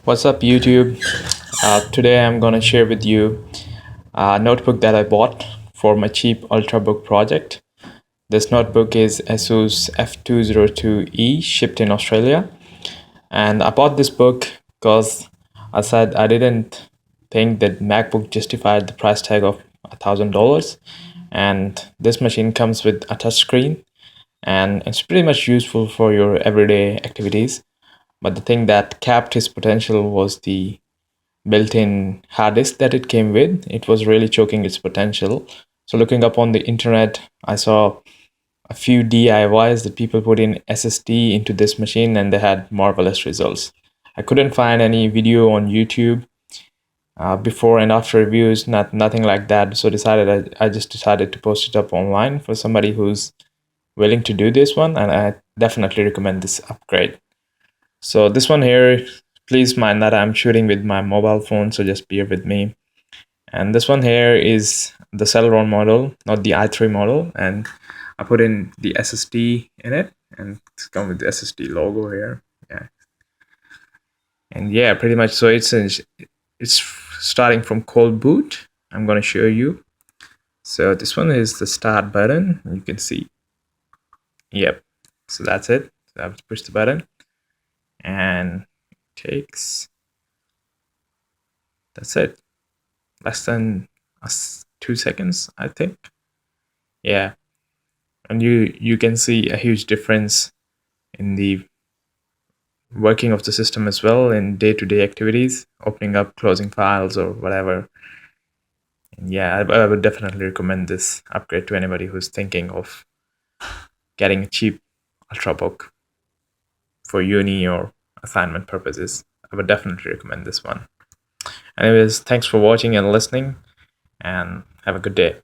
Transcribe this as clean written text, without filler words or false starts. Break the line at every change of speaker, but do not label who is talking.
What's up, YouTube? Today I'm gonna share with you a notebook that I bought for my cheap Ultrabook project. This notebook is Asus F202E, shipped in Australia. And I bought this book because I didn't think that MacBook justified the price tag of $1,000. And this machine comes with a touchscreen, and it's pretty much useful for your everyday activities. But the thing that capped his potential was the built-in hard disk that it came with. It was really choking its potential. So looking up on the internet, I saw a few DIYs that people put in SSD into this machine, and they had marvelous results. I couldn't find any video on YouTube, before and after reviews, nothing like that. So I just decided to post it up online for somebody who's willing to do this one, and I definitely recommend this upgrade. So this one here, please mind that I'm shooting with my mobile phone, so just bear with me. And this one here is the Celeron model, not the i3 model, and I put in the SSD in it, and it's come with the SSD logo here. Yeah, and yeah, pretty much. So it's starting from cold boot. I'm gonna show you. So this one is the start button. You can see. Yep. So that's it. So I have to push the button, and it takes. That's it. Less than 2 seconds, I think. Yeah, and you can see a huge difference in the working of the system as well in day-to-day activities, opening up, closing files, or whatever. And yeah, I would definitely recommend this upgrade to anybody who's thinking of getting a cheap Ultrabook for uni or assignment purposes. I would definitely recommend this one. Anyways, thanks for watching and listening, and have a good day.